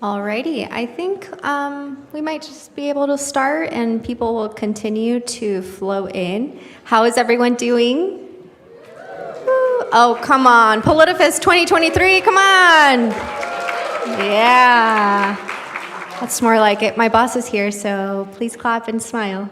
Alrighty, I think we might just be able to start and people will continue to flow in. How is everyone doing? Woo. Oh, come on. Politifest 2023, come on. Yeah. That's more like it. My boss is here, so please clap and smile.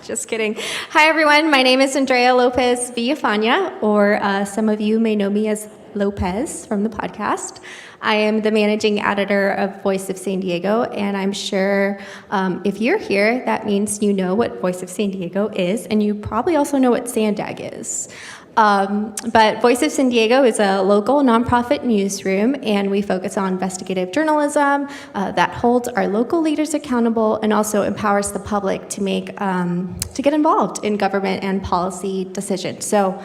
Just kidding. Hi, everyone. My name is Andrea Lopez Villafana, or some of you may know me as Lopez from the podcast. I am the managing editor of Voice of San Diego, and I'm sure if you're here, that means you know what Voice of San Diego is, and you probably also know what Sandag is. But Voice of San Diego is a local nonprofit newsroom, and we focus on investigative journalism that holds our local leaders accountable and also empowers the public to get involved in government and policy decisions. So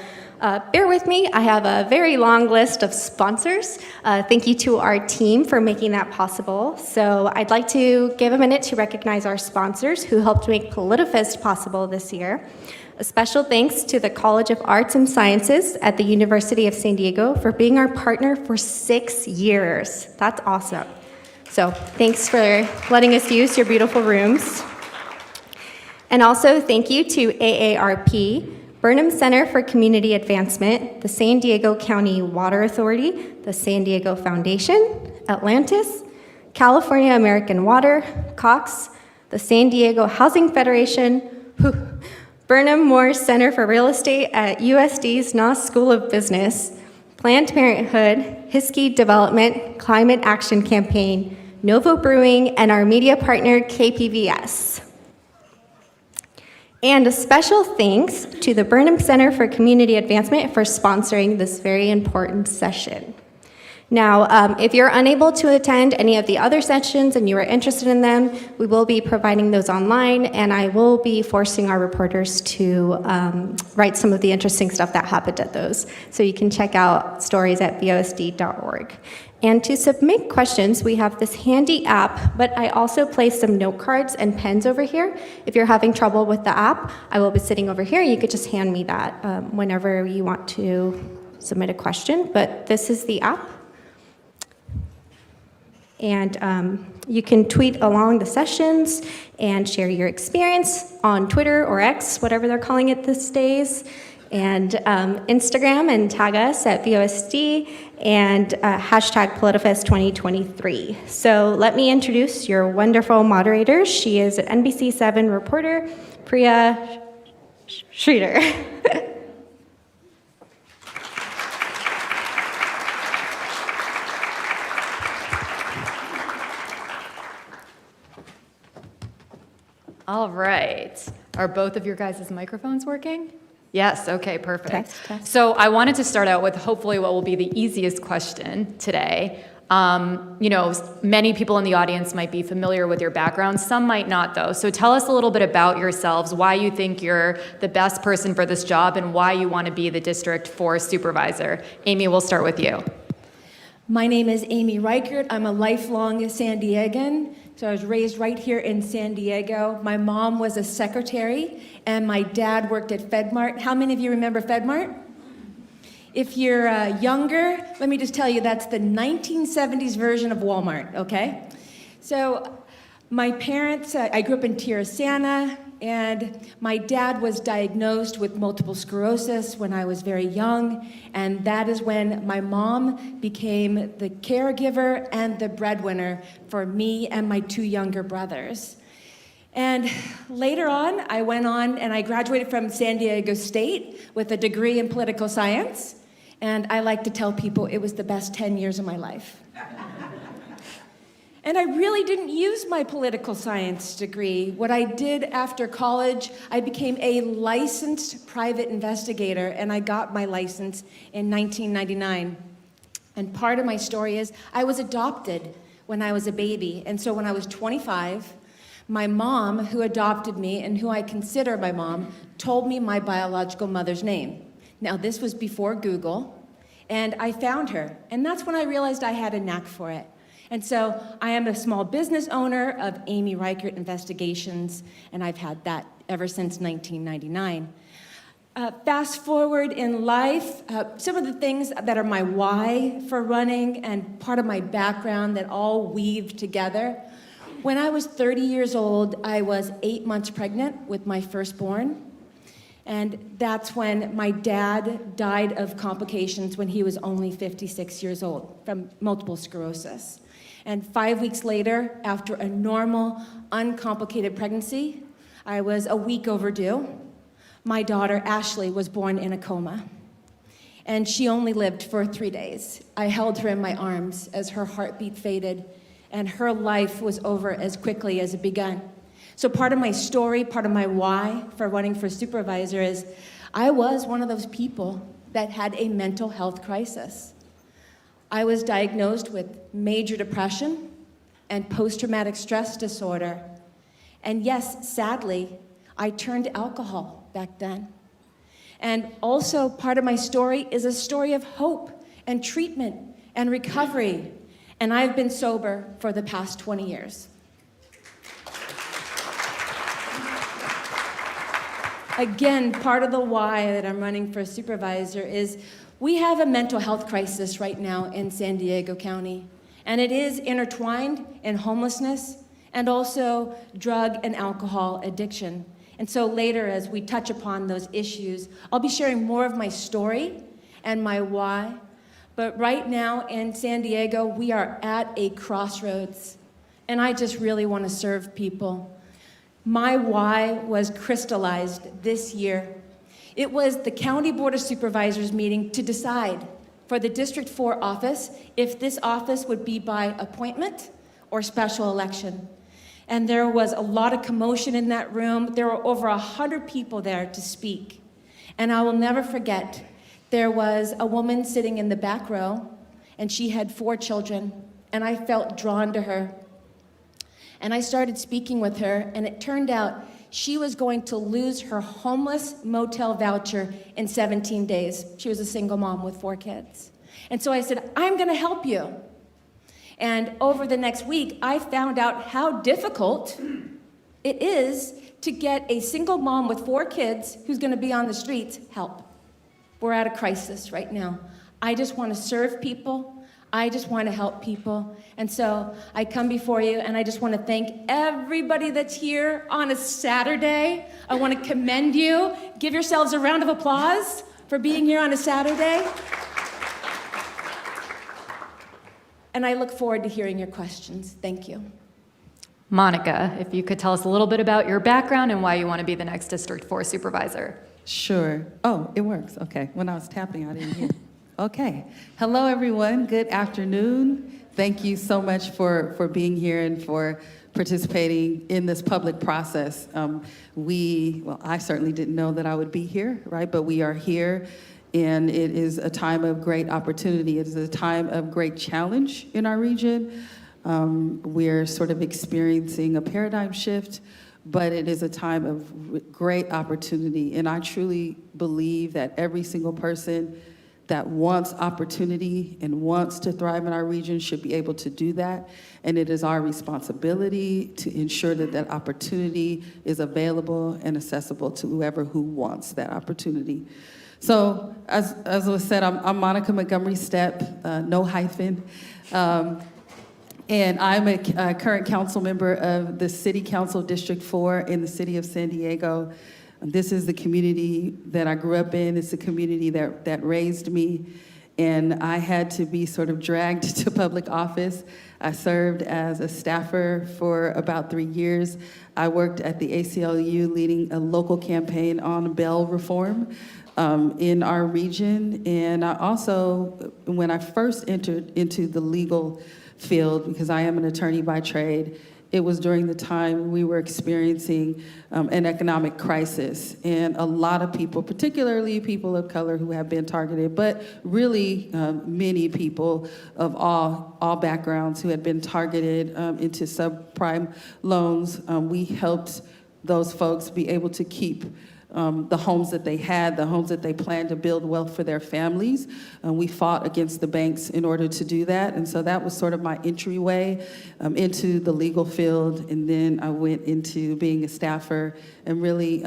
bear with me, I have a very long list of sponsors. Thank you to our team for making that possible. So I'd like to give a minute to recognize our sponsors who helped make Politifest possible this year. A special thanks to the College of Arts and Sciences at the University of San Diego for being our partner for 6 years. That's awesome. So thanks for letting us use your beautiful rooms. And also thank you to AARP, Burnham Center for Community Advancement, the San Diego County Water Authority, the San Diego Foundation, Atlantis, California American Water, Cox, the San Diego Housing Federation, Burnham Moore Center for Real Estate at USD's Noss School of Business, Planned Parenthood, Hiskey Development, Climate Action Campaign, Novo Brewing, and our media partner, KPVS. And a special thanks to the Burnham Center for Community Advancement for sponsoring this very important session. Now, if you're unable to attend any of the other sessions and you are interested in them, we will be providing those online, and I will be forcing our reporters to write some of the interesting stuff that happened at those. So you can check out stories at vosd.org. And to submit questions, we have this handy app, but I also placed some note cards and pens over here. If you're having trouble with the app, I will be sitting over here. You could just hand me that whenever you want to submit a question, but this is the app. And you can tweet along the sessions and share your experience on Twitter or X, whatever they're calling it these days, and Instagram, and tag us at VOSD, and hashtag Politifest 2023. So let me introduce your wonderful moderators. She is an NBC7 reporter, Priya Sridhar. All right. Are both of your guys' microphones working? Yes, okay, perfect. Test. So I wanted to start out with hopefully what will be the easiest question today. Many people in the audience might be familiar with your background, some might not though. So tell us a little bit about yourselves, why you think you're the best person for this job, and why you want to be the District 4 Supervisor. Amy, we'll start with you. My name is Amy Reichert. I'm a lifelong San Diegan. So I was raised right here in San Diego. My mom was a secretary, and my dad worked at FedMart. How many of you remember FedMart? If you're younger, let me just tell you that's the 1970s version of Walmart, okay? So my parents, I grew up in Tirisana, and my dad was diagnosed with multiple sclerosis when I was very young, and that is when my mom became the caregiver and the breadwinner for me and my 2 younger brothers. And later on, I went on and I graduated from San Diego State with a degree in political science, and I like to tell people it was the best 10 years of my life. And I really didn't use my political science degree. What I did after college, I became a licensed private investigator, and I got my license in 1999. And part of my story is I was adopted when I was a baby. And so when I was 25, my mom, who adopted me and who I consider my mom, told me my biological mother's name. Now, this was before Google, and I found her. And that's when I realized I had a knack for it. And so I am a small business owner of Amy Reichert Investigations, and I've had that ever since 1999. Fast forward in life, some of the things that are my why for running and part of my background that all weave together. When I was 30 years old, I was 8 months pregnant with my firstborn. And that's when my dad died of complications when he was only 56 years old from multiple sclerosis. And 5 weeks later, after a normal, uncomplicated pregnancy, I was a week overdue. My daughter, Ashley, was born in a coma. And she only lived for 3 days. I held her in my arms as her heartbeat faded, and her life was over as quickly as it began. So part of my story, part of my why for running for supervisor is I was one of those people that had a mental health crisis. I was diagnosed with major depression and post-traumatic stress disorder. And yes, sadly, I turned to alcohol back then. And also part of my story is a story of hope and treatment and recovery. And I've been sober for the past 20 years. Again, part of the why that I'm running for supervisor is we have a mental health crisis right now in San Diego County, and it is intertwined in homelessness and also drug and alcohol addiction. And so later, as we touch upon those issues, I'll be sharing more of my story and my why. But right now in San Diego, we are at a crossroads, and I just really want to serve people. My why was crystallized this year. It was the County Board of Supervisors meeting to decide for the District 4 office if this office would be by appointment or special election. And there was a lot of commotion in that room. There were over 100 people there to speak. And I will never forget, there was a woman sitting in the back row, and she had 4 children, and I felt drawn to her. And I started speaking with her, and it turned out she was going to lose her homeless motel voucher in 17 days. She was a single mom with 4 kids. And so I said, I'm gonna help you. And over the next week, I found out how difficult it is to get a single mom with 4 kids who's gonna be on the streets help. We're at a crisis right now. I just wanna serve people. I just want to help people. And so I come before you, and I just want to thank everybody that's here on a Saturday. I want to commend you. Give yourselves a round of applause for being here on a Saturday. And I look forward to hearing your questions. Thank you. Monica, if you could tell us a little bit about your background and why you want to be the next District 4 supervisor. Sure. Oh, it works. Okay. When I was tapping, I didn't hear. Okay. Hello, everyone. Good afternoon. Thank you so much for being here and for participating in this public process. I certainly didn't know that I would be here, right? But we are here, and it is a time of great opportunity. It is a time of great challenge in our region. We're sort of experiencing a paradigm shift, but it is a time of great opportunity. And I truly believe that every single person that wants opportunity and wants to thrive in our region should be able to do that. And it is our responsibility to ensure that that opportunity is available and accessible to whoever who wants that opportunity. So as was said, I'm Monica Montgomery-Steppe, no hyphen. And I'm a current council member of the City Council District 4 in the city of San Diego. This is the community that I grew up in. It's the community that raised me. And I had to be sort of dragged to public office. I served as a staffer for about 3 years. I worked at the ACLU leading a local campaign on bail reform in our region. And I also, when I first entered into the legal field, because I am an attorney by trade, it was during the time we were experiencing an economic crisis, and a lot of people, particularly people of color who have been targeted, but really many people of all backgrounds who had been targeted into subprime loans. We helped those folks be able to keep the homes that they had, the homes that they planned to build wealth for their families. We fought against the banks in order to do that. And so that was sort of my entryway into the legal field. And then I went into being a staffer and really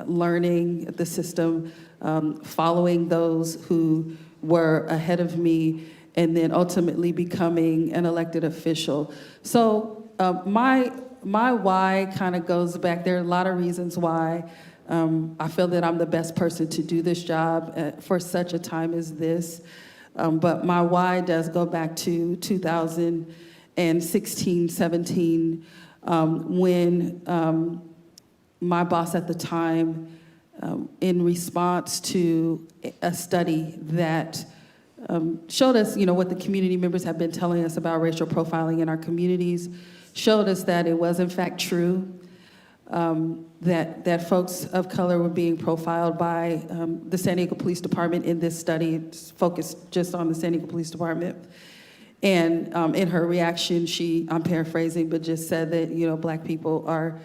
learning the system, following those who were ahead of me, and then ultimately becoming an elected official. So my why kind of goes back. There are a lot of reasons why. I feel that I'm the best person to do this job for such a time as this. But my why does go back to 2016, 17, when my boss at the time, in response to a study that showed us, what the community members have been telling us about racial profiling in our communities, showed us that it was in fact true. That folks of color were being profiled by the San Diego Police Department in this study. It's focused just on the San Diego Police Department. And in her reaction, I'm paraphrasing, but just said that, Black people are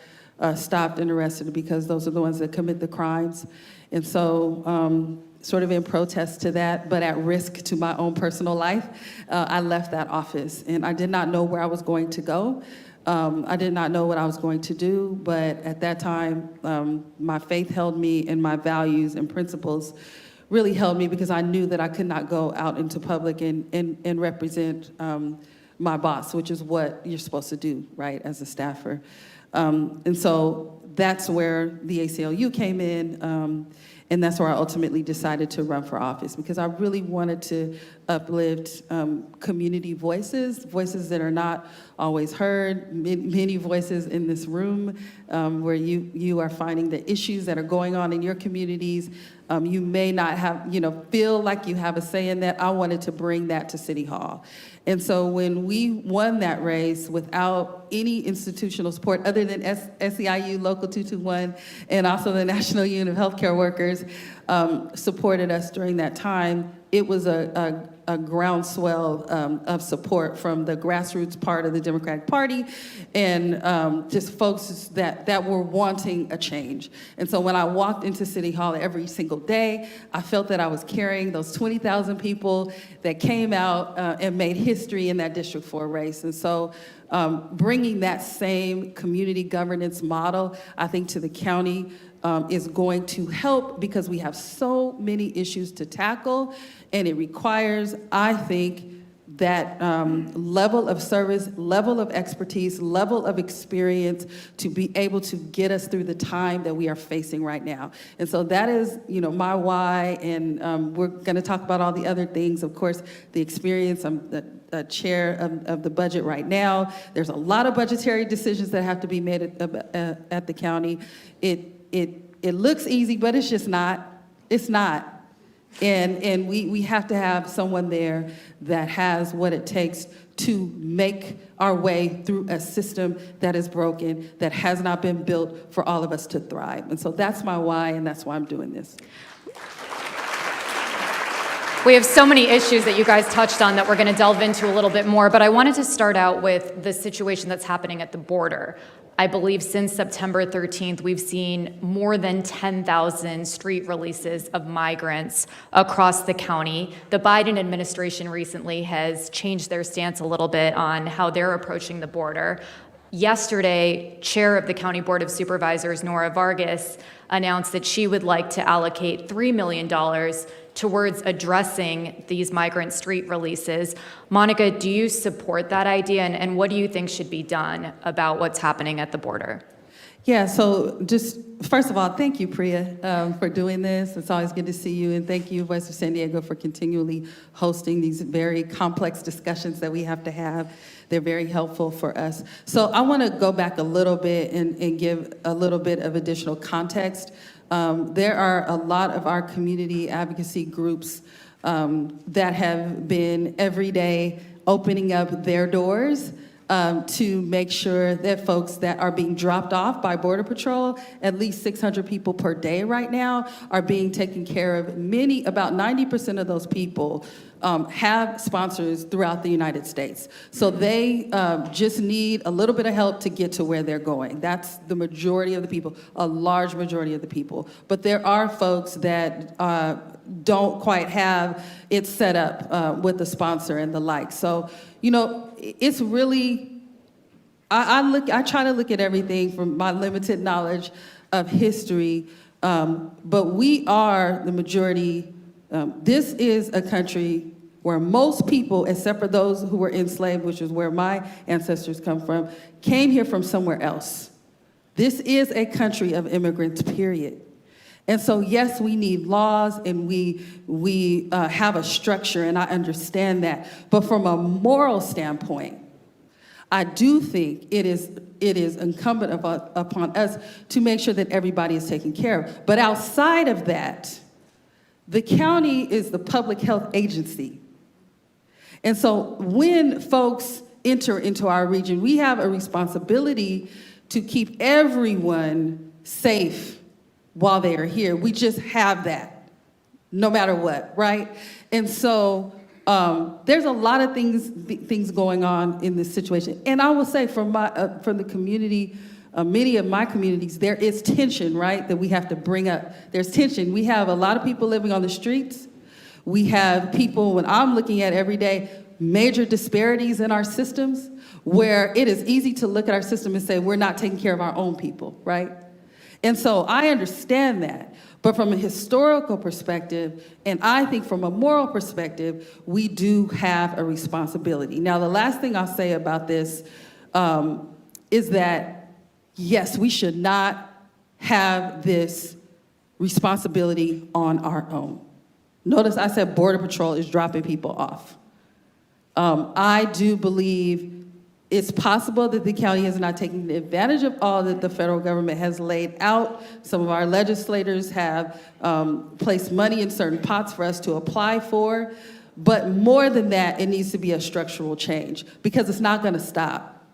stopped and arrested because those are the ones that commit the crimes. And so, sort of in protest to that, but at risk to my own personal life, I left that office. And I did not know where I was going to go. I did not know what I was going to do, but at that time, my faith held me, and my values and principles really held me, because I knew that I could not go out into public and represent my boss, which is what you're supposed to do, right, as a staffer. And so that's where the ACLU came in, and that's where I ultimately decided to run for office, because I really wanted to uplift community voices that are not always heard, many voices in this room, where you are finding the issues that are going on in your communities. You may not have, feel like you have a say in that. I wanted to bring that to City Hall. And so when we won that race without any institutional support other than SEIU Local 221 and also the National Union of Healthcare Workers supported us during that time, it was a groundswell of support from the grassroots part of the Democratic Party, and just folks that were wanting a change. And so when I walked into City Hall every single day, I felt that I was carrying those 20,000 people that came out and made history in that District 4 race. And so bringing that same community governance model, I think, to the county is going to help, because we have so many issues to tackle, and it requires, I think, that level of service, level of expertise, level of experience to be able to get us through the time that we are facing right now. And so that is, my why, and we're gonna talk about all the other things. Of course, the experience, I'm the chair of the budget right now. There's a lot of budgetary decisions that have to be made at the county. It looks easy, but it's just not. It's not. And we have to have someone there that has what it takes to make our way through a system that is broken, that has not been built for all of us to thrive. And so that's my why, and that's why I'm doing this. We have so many issues that you guys touched on that we're going to delve into a little bit more, but I wanted to start out with the situation that's happening at the border. I believe since September 13th, we've seen more than 10,000 street releases of migrants across the county. The Biden administration recently has changed their stance a little bit on how they're approaching the border. Yesterday, Chair of the County Board of Supervisors, Nora Vargas, announced that she would like to allocate $3 million towards addressing these migrant street releases. Monica, do you support that idea, and what do you think should be done about what's happening at the border? Yeah, so just first of all, thank you, Priya, for doing this. It's always good to see you, and thank you, Voice of San Diego, for continually hosting these very complex discussions that we have to have. They're very helpful for us. So I want to go back a little bit and give a little bit of additional context. There are a lot of our community advocacy groups that have been every day opening up their doors to make sure that folks that are being dropped off by Border Patrol, at least 600 people per day right now, are being taken care of. About 90% of those people have sponsors throughout the United States. So they just need a little bit of help to get to where they're going. That's the majority of the people, a large majority of the people. But there are folks that don't quite have it set up with the sponsor and the like. So, you know, it's really, I try to look at everything from my limited knowledge of history, but we are the majority. This is a country where most people, except for those who were enslaved, which is where my ancestors come from, came here from somewhere else. This is a country of immigrants, period. And so, yes, we need laws and we have a structure, and I understand that. But from a moral standpoint, I do think it is incumbent upon us to make sure that everybody is taken care of. But outside of that, the county is the public health agency. And so when folks enter into our region, we have a responsibility to keep everyone safe while they are here. We just have that, no matter what, right? And so there's a lot of things going on in this situation. And I will say from the community, many of my communities, there is tension, right, that we have to bring up. There's tension. We have a lot of people living on the streets. We have people, when I'm looking at every day, major disparities in our systems, where it is easy to look at our system and say, we're not taking care of our own people, right? And so I understand that. But from a historical perspective, and I think from a moral perspective, we do have a responsibility. Now, the last thing I'll say about this is that, yes, we should not have this responsibility on our own. Notice I said Border Patrol is dropping people off. I do believe it's possible that the county has not taken advantage of all that the federal government has laid out. Some of our legislators have placed money in certain pots for us to apply for. But more than that, it needs to be a structural change, because it's not going to stop.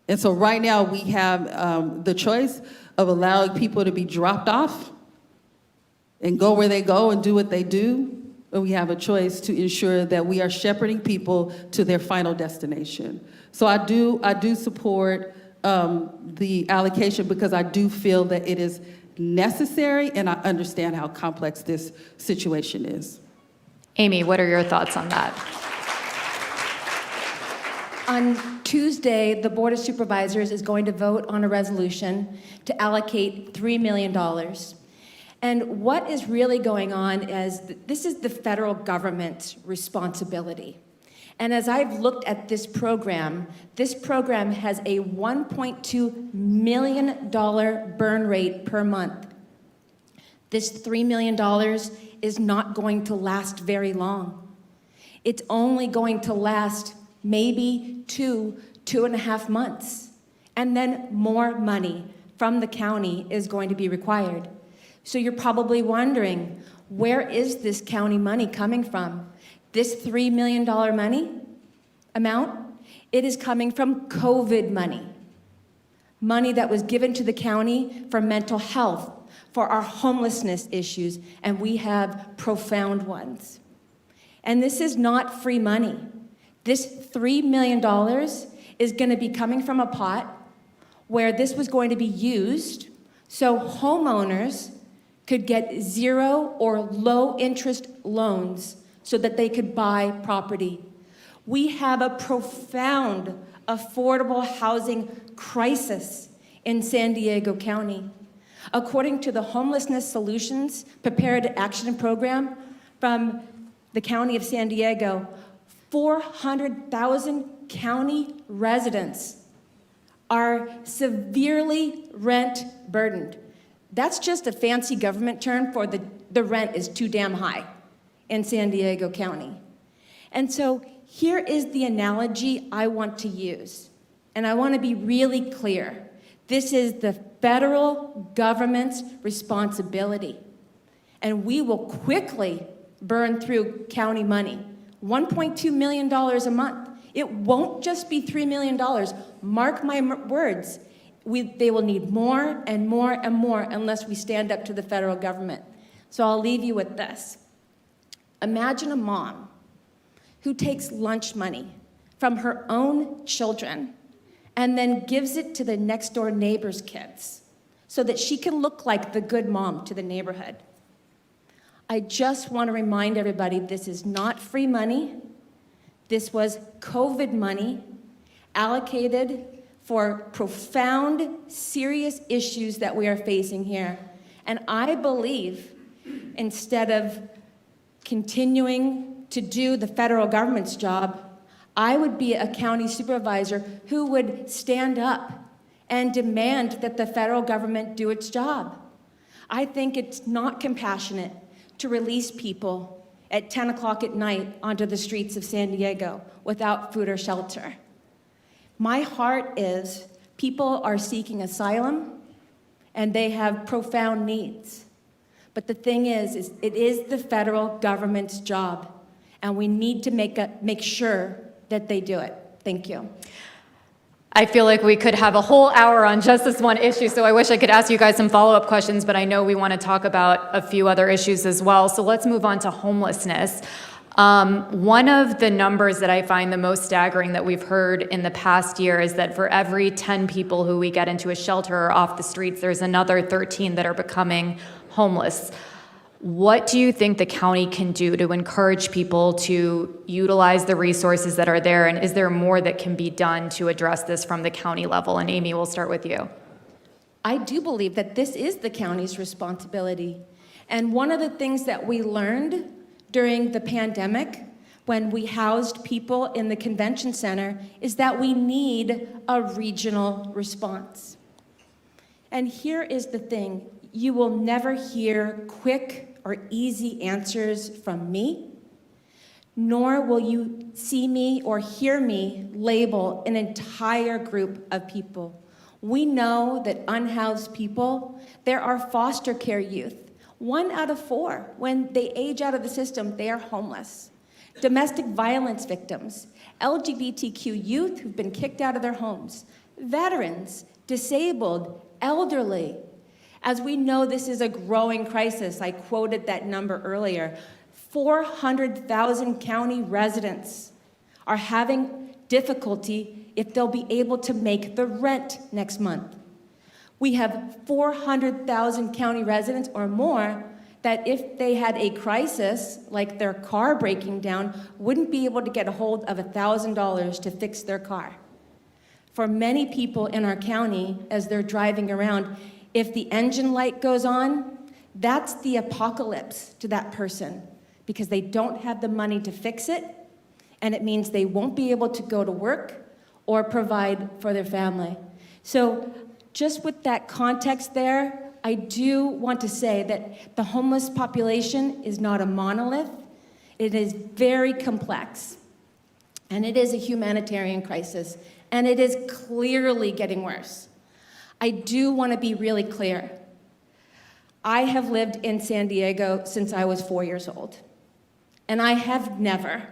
And so right now we have the choice of allowing people to be dropped off and go where they go and do what they do. And we have a choice to ensure that we are shepherding people to their final destination. So I do support the allocation, because I do feel that it is necessary, and I understand how complex this situation is. Amy, what are your thoughts on that? On Tuesday, the Board of Supervisors is going to vote on a resolution to allocate $3 million. And what is really going on is this is the federal government's responsibility. And as I've looked at this program has a $1.2 million burn rate per month. This $3 million is not going to last very long. It's only going to last maybe 2.5 months. And then more money from the county is going to be required. So you're probably wondering, where is this county money coming from? This $3 million amount, it is coming from COVID money that was given to the county for mental health, for our homelessness issues, and we have profound ones. And this is not free money. This $3 million is going to be coming from a pot where this was going to be used so homeowners could get zero or low interest loans so that they could buy property. We have a profound affordable housing crisis in San Diego County. According to the Homelessness Solutions Prepared Action Program from the County of San Diego, 400,000 county residents are severely rent burdened. That's just a fancy government term for the rent is too damn high in San Diego County. And so here is the analogy I want to use. And I want to be really clear. This is the federal government's responsibility. And we will quickly burn through county money. $1.2 million a month. It won't just be $3 million. Mark my words. They will need more and more and more unless we stand up to the federal government. So I'll leave you with this. Imagine a mom who takes lunch money from her own children and then gives it to the next door neighbor's kids so that she can look like the good mom to the neighborhood. I just want to remind everybody this is not free money. This was COVID money allocated for profound, serious issues that we are facing here. And I believe instead of continuing to do the federal government's job, I would be a county supervisor who would stand up and demand that the federal government do its job. I think it's not compassionate to release people at 10 o'clock at night onto the streets of San Diego without food or shelter. My heart is people are seeking asylum and they have profound needs. But the thing is it is the federal government's job, and we need to make sure that they do it. Thank you. I feel like we could have a whole hour on just this one issue, so I wish I could ask you guys some follow-up questions, but I know we want to talk about a few other issues as well. So let's move on to homelessness. One of the numbers that I find the most staggering that we've heard in the past year is that for every 10 people who we get into a shelter or off the streets, there's another 13 that are becoming homeless. What do you think the county can do to encourage people to utilize the resources that are there? And is there more that can be done to address this from the county level? And Amy, we'll start with you. I do believe that this is the county's responsibility. And one of the things that we learned during the pandemic when we housed people in the convention center is that we need a regional response. And here is the thing. You will never hear quick or easy answers from me, nor will you see me or hear me label an entire group of people. We know that unhoused people, there are foster care youth. 1 out of 4, when they age out of the system, they are homeless. Domestic violence victims, LGBTQ youth who've been kicked out of their homes, veterans, disabled, elderly. As we know, this is a growing crisis. I quoted that number earlier. 400,000 county residents are having difficulty if they'll be able to make the rent next month. We have 400,000 county residents or more that if they had a crisis, like their car breaking down, wouldn't be able to get a hold of $1,000 to fix their car. For many people in our county, as they're driving around, if the engine light goes on, that's the apocalypse to that person because they don't have the money to fix it, and it means they won't be able to go to work or provide for their family. So just with that context there, I do want to say that the homeless population is not a monolith. It is very complex, and it is a humanitarian crisis, and it is clearly getting worse. I do want to be really clear. I have lived in San Diego since I was 4 years old, and I have never,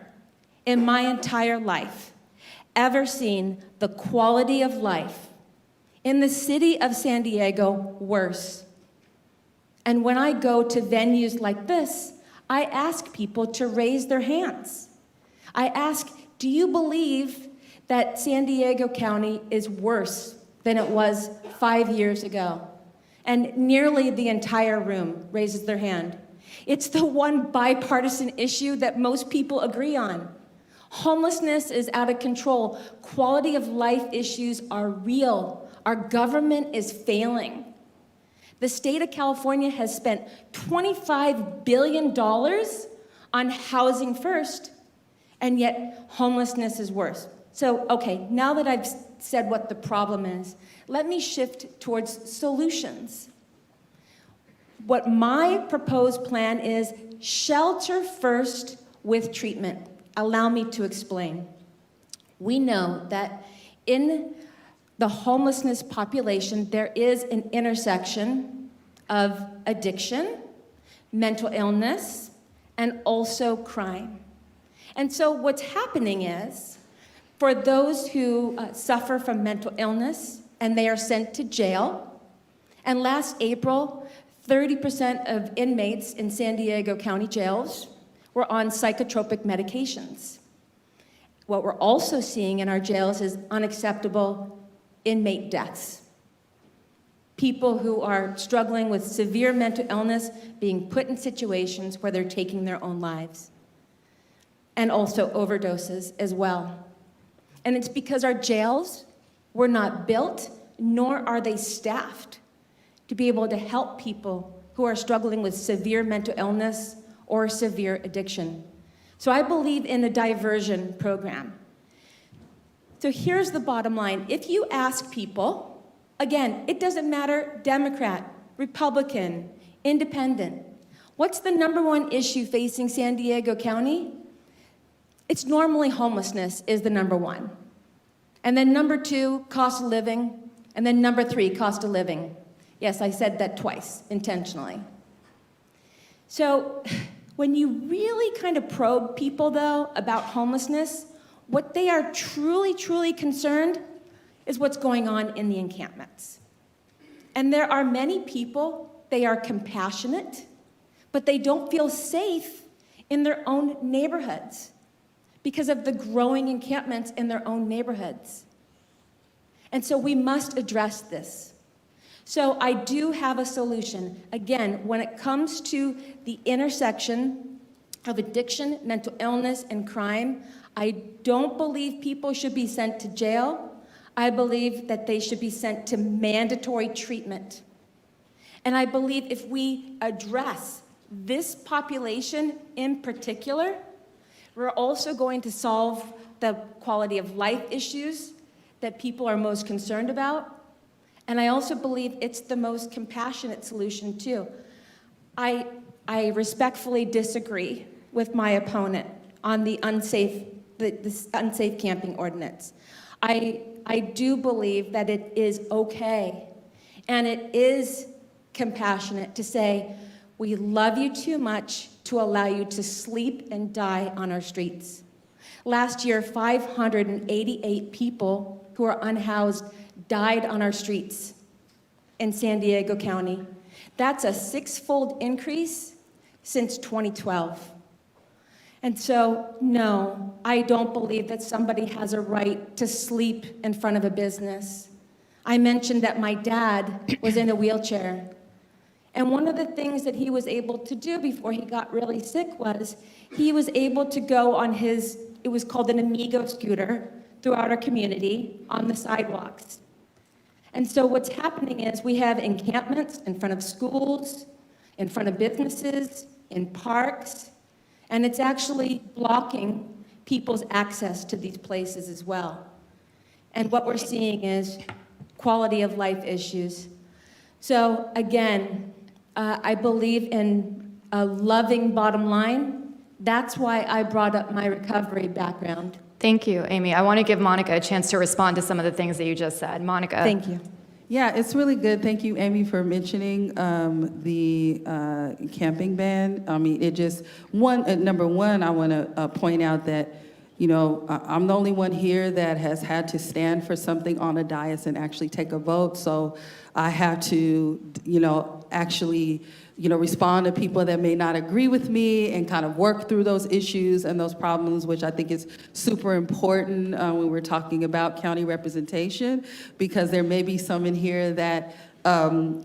in my entire life, ever seen the quality of life in the city of San Diego worse. And when I go to venues like this, I ask people to raise their hands. I ask, do you believe that San Diego County is worse than it was 5 years ago? And nearly the entire room raises their hand. It's the one bipartisan issue that most people agree on. Homelessness is out of control. Quality of life issues are real. Our government is failing. The state of California has spent $25 billion on housing first, and yet homelessness is worse. So, okay, now that I've said what the problem is, let me shift towards solutions. What my proposed plan is, shelter first with treatment. Allow me to explain. We know that in the homelessness population, there is an intersection of addiction, mental illness, and also crime. And so what's happening is for those who suffer from mental illness and they are sent to jail. And last April, 30% of inmates in San Diego County jails were on psychotropic medications. What we're also seeing in our jails is unacceptable inmate deaths. People who are struggling with severe mental illness being put in situations where they're taking their own lives. And also overdoses as well. And it's because our jails were not built, nor are they staffed to be able to help people who are struggling with severe mental illness or severe addiction. So I believe in a diversion program. So here's the bottom line. If you ask people, again, it doesn't matter, Democrat, Republican, Independent, what's the #1 issue facing San Diego County? It's normally homelessness is the #1. And then #2, cost of living. And then #3, cost of living. Yes, I said that twice, intentionally. So when you really kind of probe people, though, about homelessness, what they are truly, truly concerned is what's going on in the encampments. And there are many people, they are compassionate, but they don't feel safe in their own neighborhoods because of the growing encampments in their own neighborhoods. And so we must address this. So I do have a solution. Again, when it comes to the intersection of addiction, mental illness, and crime, I don't believe people should be sent to jail. I believe that they should be sent to mandatory treatment. And I believe if we address this population in particular, we're also going to solve the quality of life issues that people are most concerned about. And I also believe it's the most compassionate solution, too. I respectfully disagree with my opponent on the unsafe camping ordinance. I do believe that it is okay, and it is compassionate to say, we love you too much to allow you to sleep and die on our streets. Last year, 588 people who are unhoused died on our streets in San Diego County. That's a 6-fold increase since 2012. And so, no, I don't believe that somebody has a right to sleep in front of a business. I mentioned that my dad was in a wheelchair. And one of the things that he was able to do before he got really sick was he was able to go on his, it was called an Amigo scooter, throughout our community on the sidewalks. And so what's happening is we have encampments in front of schools, in front of businesses, in parks, and it's actually blocking people's access to these places as well. And what we're seeing is quality of life issues. So again, I believe in a loving bottom line. That's why I brought up my recovery background. Thank you, Amy. I want to give Monica a chance to respond to some of the things that you just said. Monica. Thank you. Yeah, it's really good. Thank you, Amy, for mentioning the camping ban. I mean, it just, number one, I want to point out that, you know, I'm the only one here that has had to stand for something on a dais and actually take a vote. So I have to, you know, actually, you know, respond to people that may not agree with me and kind of work through those issues and those problems, which I think is super important when we're talking about county representation, because there may be some in here that,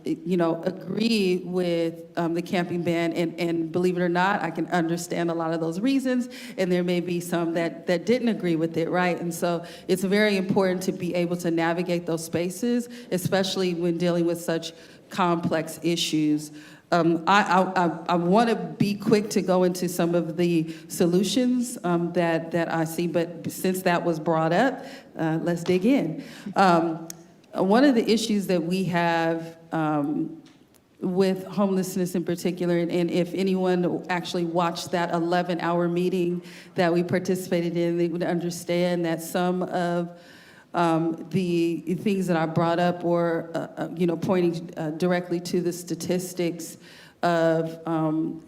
you know, agree with the camping ban, and believe it or not, I can understand a lot of those reasons, and there may be some that didn't agree with it, right? And so it's very important to be able to navigate those spaces, especially when dealing with such complex issues. I want to be quick to go into some of the solutions that I see, but since that was brought up, let's dig in. One of the issues that we have with homelessness in particular, and if anyone actually watched that 11-hour meeting that we participated in, they would understand that some of the things that I brought up were, you know, pointing directly to the statistics of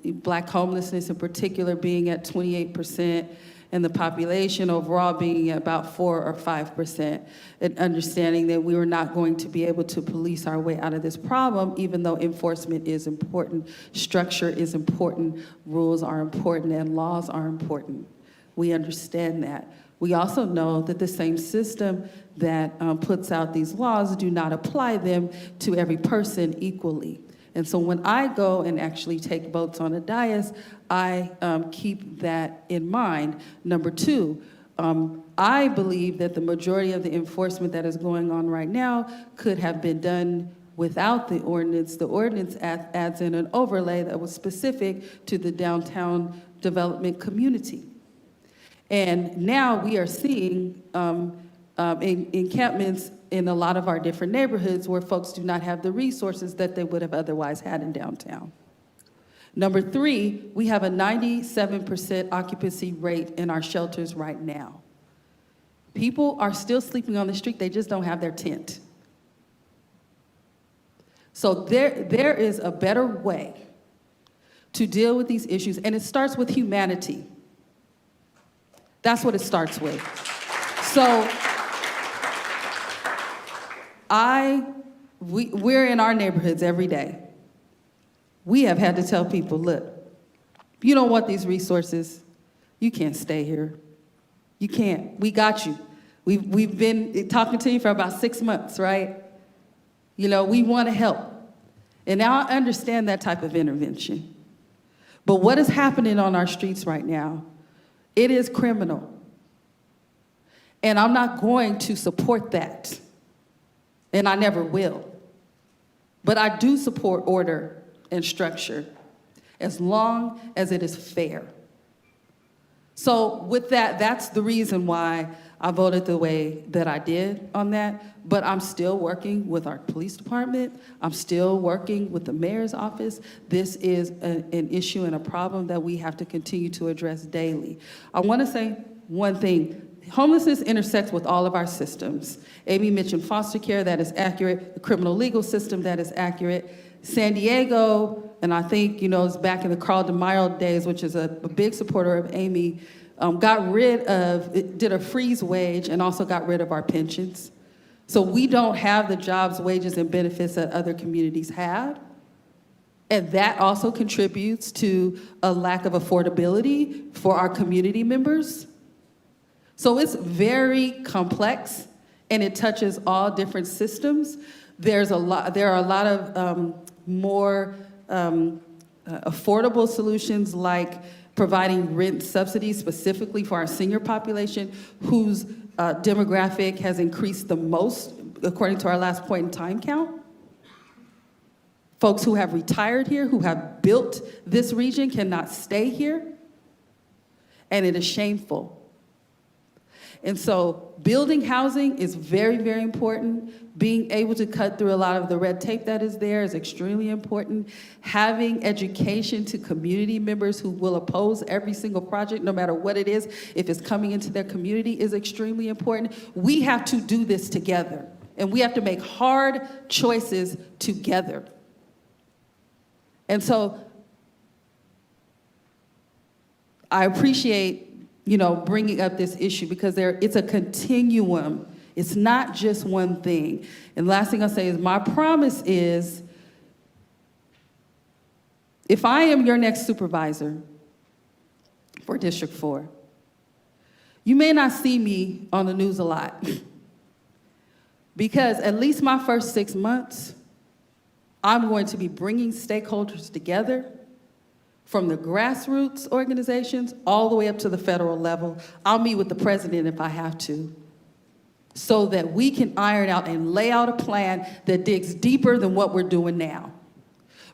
Black homelessness in particular being at 28%, and the population overall being about 4 or 5%, and understanding that we were not going to be able to police our way out of this problem, even though enforcement is important, structure is important, rules are important, and laws are important. We understand that. We also know that the same system that puts out these laws do not apply them to every person equally. And so when I go and actually take votes on a dais, I keep that in mind. Number two, I believe that the majority of the enforcement that is going on right now could have been done without the ordinance. The ordinance adds in an overlay that was specific to the downtown development community. And now we are seeing encampments in a lot of our different neighborhoods where folks do not have the resources that they would have otherwise had in downtown. Number three, we have a 97% occupancy rate in our shelters right now. People are still sleeping on the street, they just don't have their tent. So there is a better way to deal with these issues, and it starts with humanity. That's what it starts with. So we're in our neighborhoods every day. We have had to tell people, look, if you don't want these resources, you can't stay here. You can't. We got you. We've been talking to you for about 6 months, right? You know, we want to help. And now I understand that type of intervention. But what is happening on our streets right now, it is criminal. And I'm not going to support that. And I never will. But I do support order and structure as long as it is fair. So with that, that's the reason why I voted the way that I did on that. But I'm still working with our police department. I'm still working with the mayor's office. This is an issue and a problem that we have to continue to address daily. I want to say one thing. Homelessness intersects with all of our systems. Amy mentioned foster care, that is accurate. The criminal legal system, that is accurate. San Diego, and I think, you know, it's back in the Carl DeMaio days, which is a big supporter of Amy, did a freeze wage and also got rid of our pensions. So we don't have the jobs, wages, and benefits that other communities have. And that also contributes to a lack of affordability for our community members. So it's very complex, and it touches all different systems. There are a lot of more affordable solutions, like providing rent subsidies specifically for our senior population, whose demographic has increased the most, according to our last point in time count. Folks who have retired here, who have built this region, cannot stay here, and it is shameful. And so building housing is very, very important. Being able to cut through a lot of the red tape that is there is extremely important. Having education to community members who will oppose every single project, no matter what it is, if it's coming into their community, is extremely important. We have to do this together, and we have to make hard choices together. And so I appreciate, you know, bringing up this issue, because it's a continuum. It's not just one thing. And last thing I'll say is, my promise is, if I am your next supervisor for District 4, you may not see me on the news a lot, because at least my first 6 months, I'm going to be bringing stakeholders together, from the grassroots organizations all the way up to the federal level. I'll meet with the president if I have to, so that we can iron out and lay out a plan that digs deeper than what we're doing now.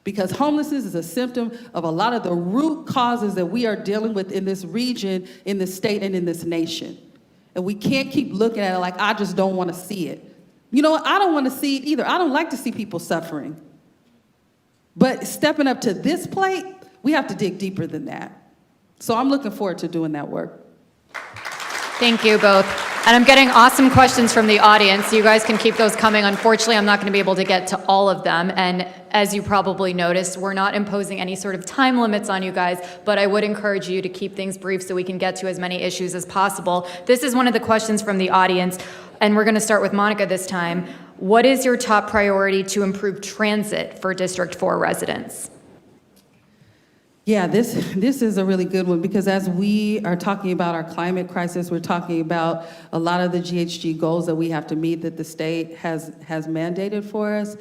Because homelessness is a symptom of a lot of the root causes that we are dealing with in this region, in this state, and in this nation. And we can't keep looking at it like, I just don't want to see it. You know what? I don't want to see it either. I don't like to see people suffering. But stepping up to this plate, we have to dig deeper than that. So I'm looking forward to doing that work. Thank you both. And I'm getting awesome questions from the audience. You guys can keep those coming. Unfortunately, I'm not going to be able to get to all of them. And as you probably noticed, we're not imposing any sort of time limits on you guys, but I would encourage you to keep things brief so we can get to as many issues as possible. This is one of the questions from the audience, and we're going to start with Monica this time. What is your top priority to improve transit for District 4 residents? Yeah, this is a really good one, because as we are talking about our climate crisis, we're talking about a lot of the GHG goals that we have to meet that the state has mandated for us.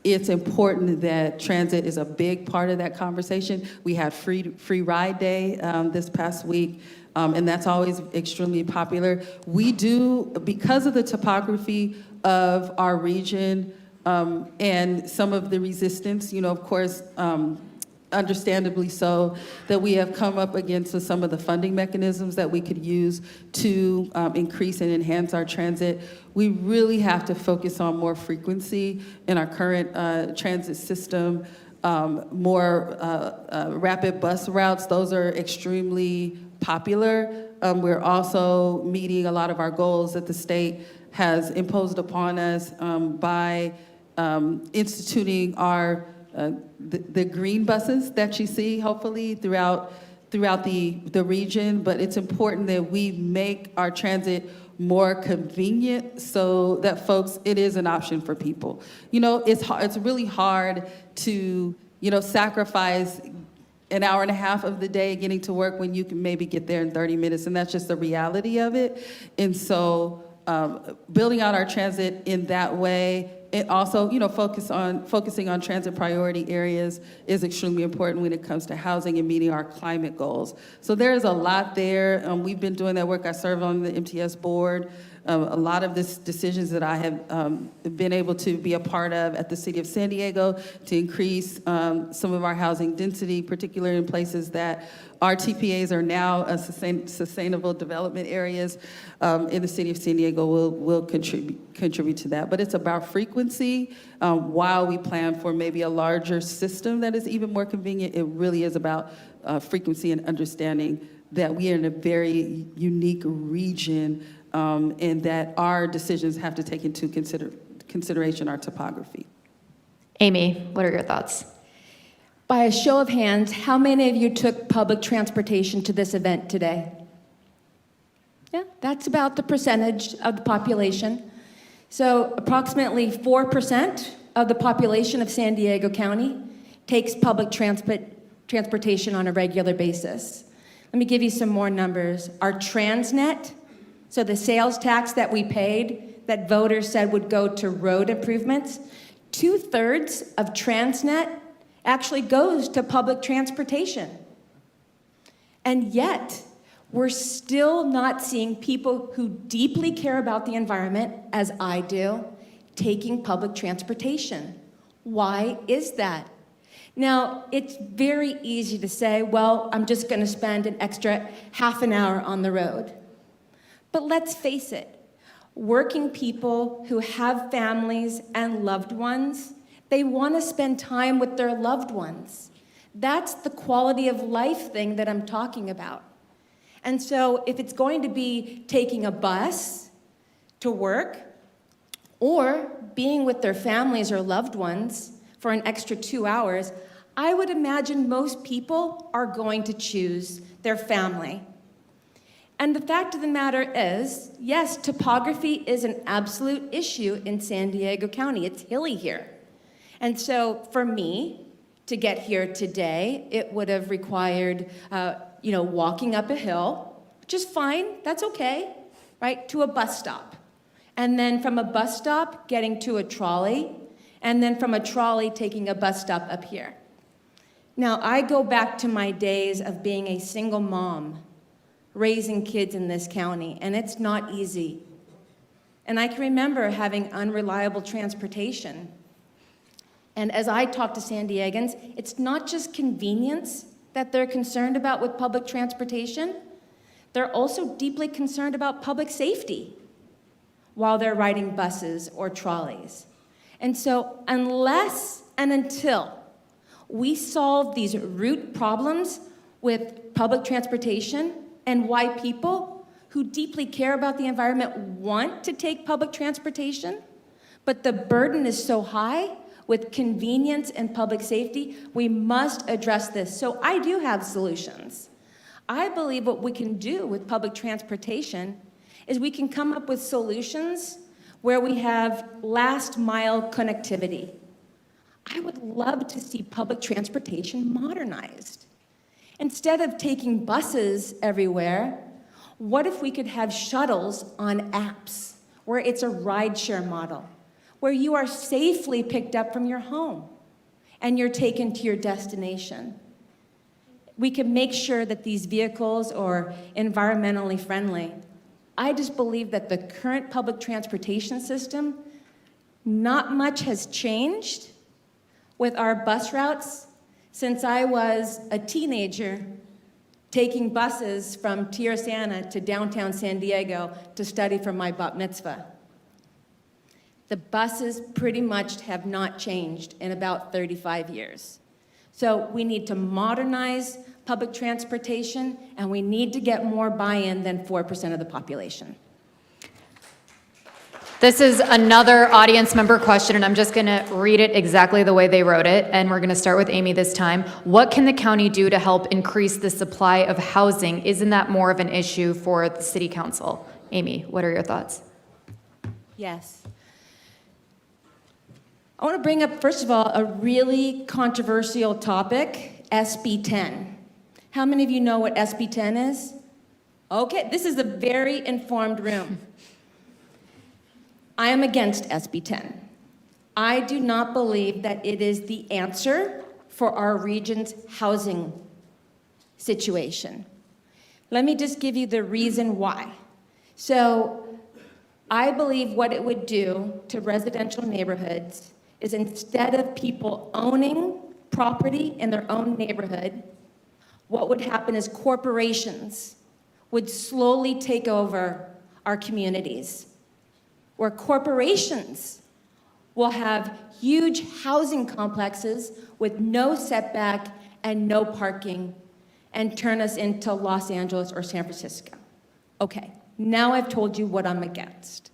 It's important that transit is a big part of that conversation. We had free ride day this past week, and that's always extremely popular. We do, because of the topography of our region and some of the resistance, of course, understandably so, that we have come up against some of the funding mechanisms that we could use to increase and enhance our transit. We really have to focus on more frequency in our current transit system, more rapid bus routes. Those are extremely popular. We're also meeting a lot of our goals that the state has imposed upon us by instituting our the green buses that you see, hopefully, throughout the region. But it's important that we make our transit more convenient so that folks, it is an option for people. It's really hard to, sacrifice an hour and a half of the day getting to work when you can maybe get there in 30 minutes, and that's just the reality of it. And so building out our transit in that way, it also, focusing on transit priority areas is extremely important when it comes to housing and meeting our climate goals. So there is a lot there. We've been doing that work. I serve on the MTS board. A lot of the decisions that I have been able to be a part of at the City of San Diego to increase some of our housing density, particularly in places that our TPAs are now sustainable development areas in the City of San Diego will contribute to that. But it's about frequency. While we plan for maybe a larger system that is even more convenient, it really is about frequency and understanding that we are in a very unique region, and that our decisions have to take into consideration our topography. Amy, what are your thoughts? By a show of hands, how many of you took public transportation to this event today? Yeah, that's about the percentage of the population. So approximately 4% of the population of San Diego County takes public transportation on a regular basis. Let me give you some more numbers. Our Transnet, so the sales tax that we paid that voters said would go to road improvements, 2/3 of Transnet actually goes to public transportation. And yet, we're still not seeing people who deeply care about the environment, as I do, taking public transportation. Why is that? Now, it's very easy to say, well, I'm just going to spend an extra half an hour on the road. But let's face it, working people who have families and loved ones, they want to spend time with their loved ones. That's the quality of life thing that I'm talking about. And so if it's going to be taking a bus to work or being with their families or loved ones for an extra 2 hours, I would imagine most people are going to choose their family. And the fact of the matter is, yes, topography is an absolute issue in San Diego County. It's hilly here. And so for me to get here today, it would have required, walking up a hill, which is fine, that's okay, right, to a bus stop. And then from a bus stop, getting to a trolley, and then from a trolley, taking a bus stop up here. Now, I go back to my days of being a single mom, raising kids in this county, and it's not easy. And I can remember having unreliable transportation. And as I talk to San Diegans, it's not just convenience that they're concerned about with public transportation. They're also deeply concerned about public safety while they're riding buses or trolleys. And so unless and until we solve these root problems with public transportation and why people who deeply care about the environment want to take public transportation, but the burden is so high, with convenience and public safety, we must address this. So I do have solutions. I believe what we can do with public transportation is we can come up with solutions where we have last mile connectivity. I would love to see public transportation modernized. Instead of taking buses everywhere, what if we could have shuttles on apps where it's a rideshare model, where you are safely picked up from your home and you're taken to your destination? We can make sure that these vehicles are environmentally friendly. I just believe that the current public transportation system, not much has changed with our bus routes since I was a teenager taking buses from Tierrasana to downtown San Diego to study for my bat mitzvah. The buses pretty much have not changed in about 35 years. So we need to modernize public transportation, and we need to get more buy-in than 4% of the population. This is another audience member question, and I'm just going to read it exactly the way they wrote it, and we're going to start with Amy this time. What can the county do to help increase the supply of housing? Isn't that more of an issue for the city council? Amy, what are your thoughts? Yes. I want to bring up, first of all, a really controversial topic, SB 10. How many of you know what SB 10 is? Okay, this is a very informed room. I am against SB 10. I do not believe that it is the answer for our region's housing situation. Let me just give you the reason why. So I believe what it would do to residential neighborhoods is instead of people owning property in their own neighborhood, what would happen is corporations would slowly take over our communities, where corporations will have huge housing complexes with no setback and no parking and turn us into Los Angeles or San Francisco. Okay, now I've told you what I'm against.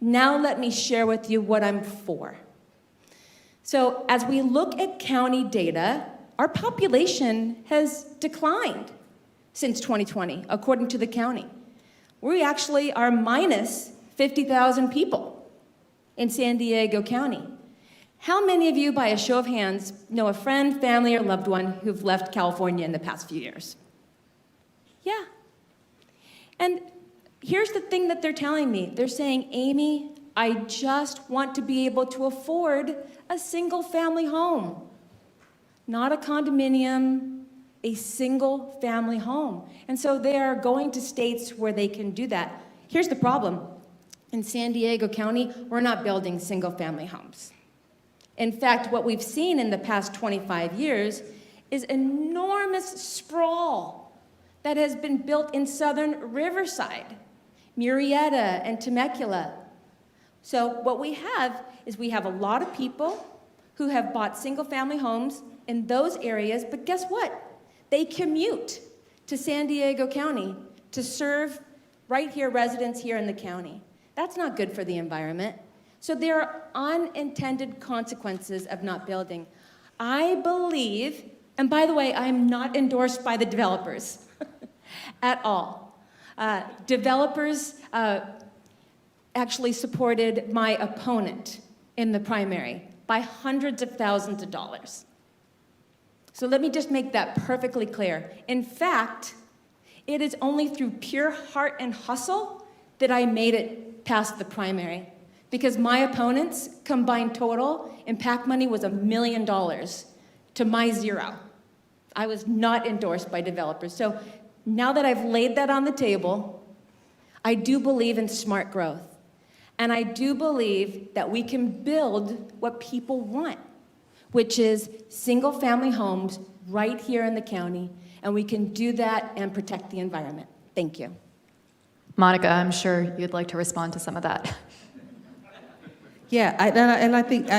Now let me share with you what I'm for. So as we look at county data, our population has declined since 2020, according to the county. We actually are minus 50,000 people in San Diego County. How many of you, by a show of hands, know a friend, family, or loved one who've left California in the past few years? Yeah. And here's the thing that they're telling me. They're saying, Amy, I just want to be able to afford a single family home. Not a condominium, a single family home. And so they are going to states where they can do that. Here's the problem. In San Diego County, we're not building single family homes. In fact, what we've seen in the past 25 years is enormous sprawl that has been built in southern Riverside, Murrieta, and Temecula. So what we have is we have a lot of people who have bought single family homes in those areas, but guess what? They commute to San Diego County to serve right here residents here in the county. That's not good for the environment. So there are unintended consequences of not building. I believe, and by the way, I'm not endorsed by the developers at all. Developers actually supported my opponent in the primary by hundreds of thousands of dollars. So let me just make that perfectly clear. In fact, it is only through pure heart and hustle that I made it past the primary, because my opponent's combined total in PAC money was $1 million to my zero. I was not endorsed by developers. So now that I've laid that on the table, I do believe in smart growth. And I do believe that we can build what people want, which is single-family homes right here in the county, and we can do that and protect the environment. Thank you. Monica, I'm sure you'd like to respond to some of that. Yeah, I think,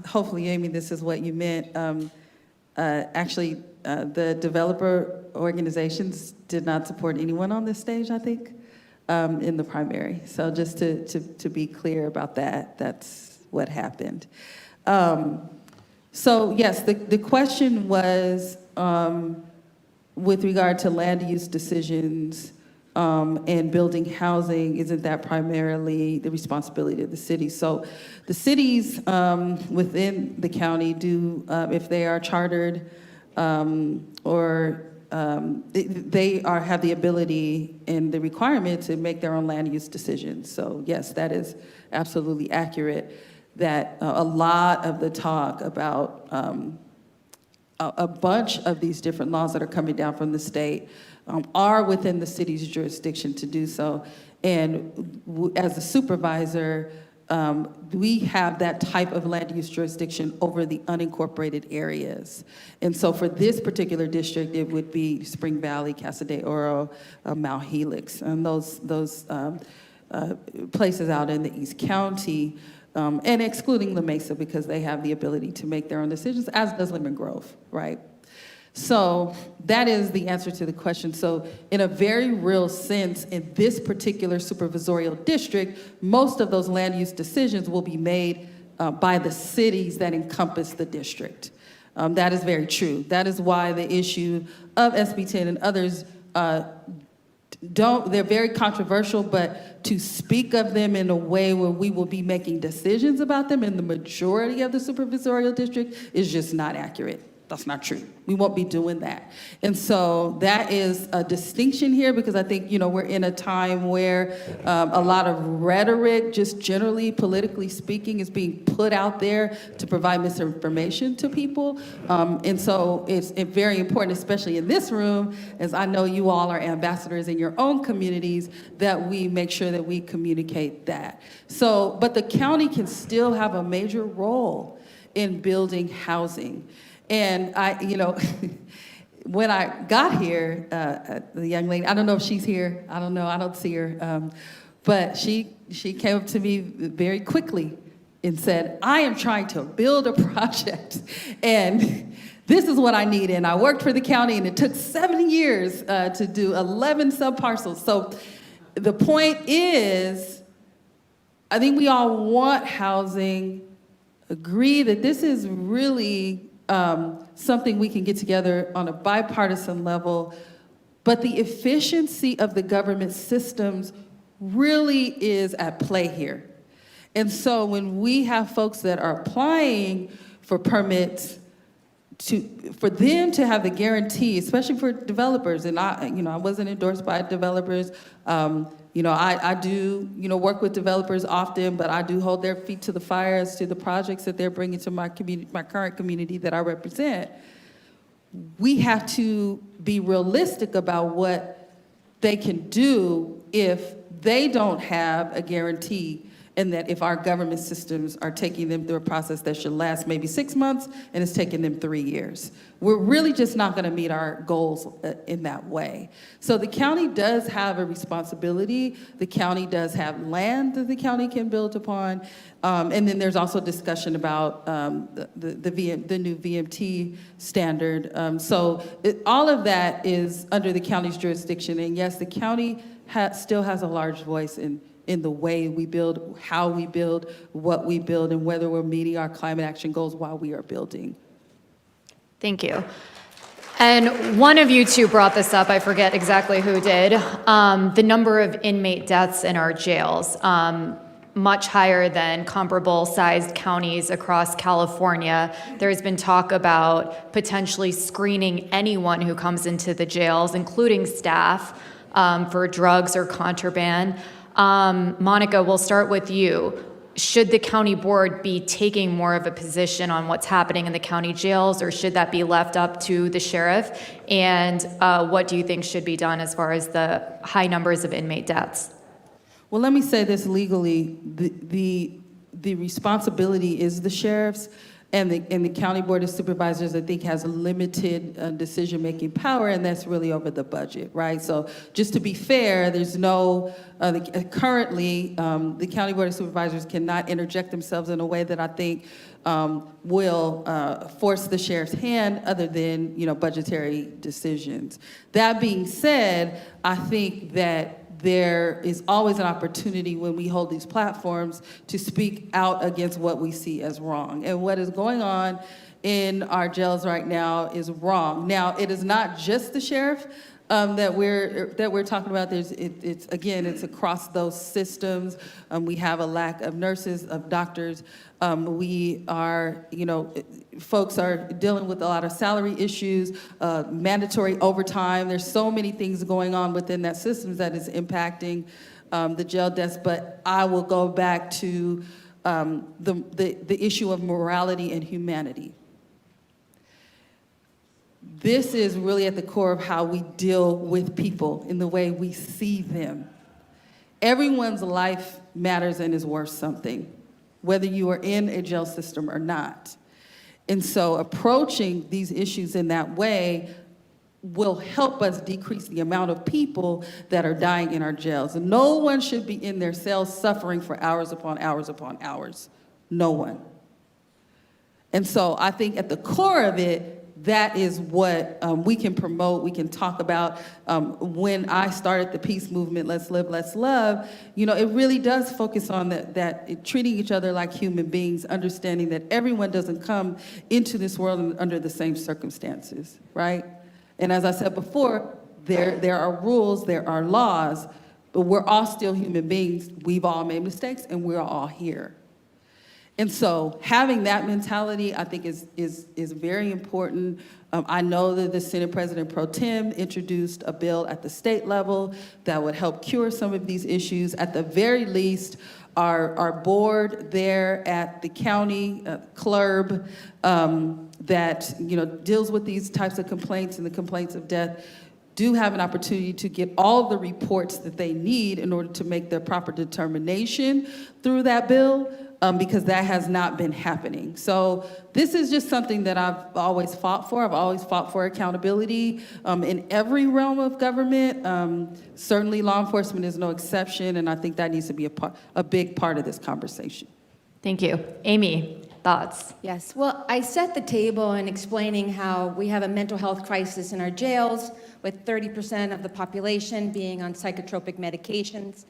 hopefully, Amy, this is what you meant. Actually, the developer organizations did not support anyone on this stage, I think. in the primary. So just to be clear about that, that's what happened. So yes, the question was with regard to land use decisions and building housing, isn't that primarily the responsibility of the city? So the cities within the county do, if they are chartered or they have the ability and the requirement to make their own land use decisions. So yes, that is absolutely accurate, that a lot of the talk about a bunch of these different laws that are coming down from the state are within the city's jurisdiction to do so. And as a supervisor, we have that type of land use jurisdiction over the unincorporated areas. And so for this particular district, it would be Spring Valley, Casa de Oro, Mount Helix, and those places out in the East County, and excluding La Mesa because they have the ability to make their own decisions, as does Lemon Grove, right? So that is the answer to the question. So in a very real sense, in this particular supervisorial district, most of those land use decisions will be made by the cities that encompass the district. That is very true. That is why the issue of SB 10 and others they're very controversial, but to speak of them in a way where we will be making decisions about them in the majority of the supervisorial district is just not accurate. That's not true. We won't be doing that. And so that is a distinction here because I think, we're in a time where a lot of rhetoric, just generally politically speaking, is being put out there to provide misinformation to people. And so it's very important, especially in this room, as I know you all are ambassadors in your own communities, that we make sure that we communicate that. So, but the county can still have a major role in building housing. And when I got here, the young lady, I don't know if she's here. I don't know. I don't see her. But she came up to me very quickly and said, I am trying to build a project. And this is what I need. And I worked for the county, and it took 7 years to do 11 subparcels. So the point is, I think we all want housing, agree that this is really something we can get together on a bipartisan level, but the efficiency of the government systems really is at play here. And so when we have folks that are applying for permits, for them to have the guarantee, especially for developers, and I wasn't endorsed by developers. I do, work with developers often, but I do hold their feet to the fire as to the projects that they're bringing to my community, my current community that I represent. We have to be realistic about what they can do if they don't have a guarantee, and that if our government systems are taking them through a process that should last maybe 6 months and it's taking them 3 years. We're really just not gonna meet our goals in that way. So the county does have a responsibility. The county does have land that the county can build upon. And then there's also discussion about the new VMT standard. So all of that is under the county's jurisdiction. And yes, the county still has a large voice in the way we build, how we build, what we build, and whether we're meeting our climate action goals while we are building. Thank you. And one of you two brought this up, I forget exactly who did, the number of inmate deaths in our jails, much higher than comparable sized counties across California. There's been talk about potentially screening anyone who comes into the jails, including staff, for drugs or contraband. Monica, we'll start with you. Should the county board be taking more of a position on what's happening in the county jails, or should that be left up to the sheriff? And what do you think should be done as far as the high numbers of inmate deaths? Well, let me say this legally. The responsibility is the sheriff's, and the county board of supervisors, I think, has limited decision-making power, and that's really over the budget, right? So just to be fair, there's no, currently, the county board of supervisors cannot interject themselves in a way that I think will force the sheriff's hand, other than, budgetary decisions. That being said, I think that there is always an opportunity when we hold these platforms to speak out against what we see as wrong. And what is going on in our jails right now is wrong. Now, it is not just the sheriff that we're talking about. It's across those systems. We have a lack of nurses, of doctors. We are, folks are dealing with a lot of salary issues, mandatory overtime. There's so many things going on within that system that is impacting the jail deaths. But I will go back to the issue of morality and humanity. This is really at the core of how we deal with people in the way we see them. Everyone's life matters and is worth something, whether you are in a jail system or not. And so approaching these issues in that way will help us decrease the amount of people that are dying in our jails. And no one should be in their cells suffering for hours upon hours upon hours. No one. And so I think at the core of it, that is what we can promote, we can talk about. When I started the peace movement, Let's Live, Let's Love, it really does focus on that treating each other like human beings, understanding that everyone doesn't come into this world under the same circumstances, right? And as I said before, there are rules, there are laws, but we're all still human beings. We've all made mistakes, and we're all here. And so having that mentality, I think, is very important. I know that the Senate President Pro Tem introduced a bill at the state level that would help cure some of these issues. At the very least, our board there at the county, CLRB, that deals with these types of complaints and the complaints of death, do have an opportunity to get all the reports that they need in order to make their proper determination through that bill. Because that has not been happening. So this is just something that I've always fought for. I've always fought for accountability in every realm of government. Certainly law enforcement is no exception, and I think that needs to be a big part of this conversation. Thank you. Amy, thoughts? Yes, well, I set the table in explaining how we have a mental health crisis in our jails, with 30% of the population being on psychotropic medications.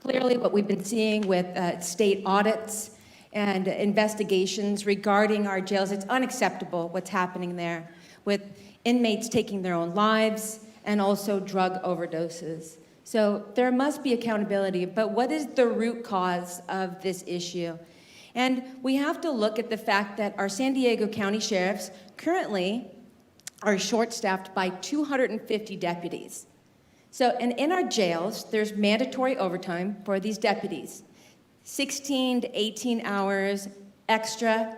Clearly, what we've been seeing with state audits and investigations regarding our jails, it's unacceptable what's happening there with inmates taking their own lives and also drug overdoses. So there must be accountability, but what is the root cause of this issue? And we have to look at the fact that our San Diego County sheriffs currently are short-staffed by 250 deputies. So, and in our jails, there's mandatory overtime for these deputies, 16 to 18 hours extra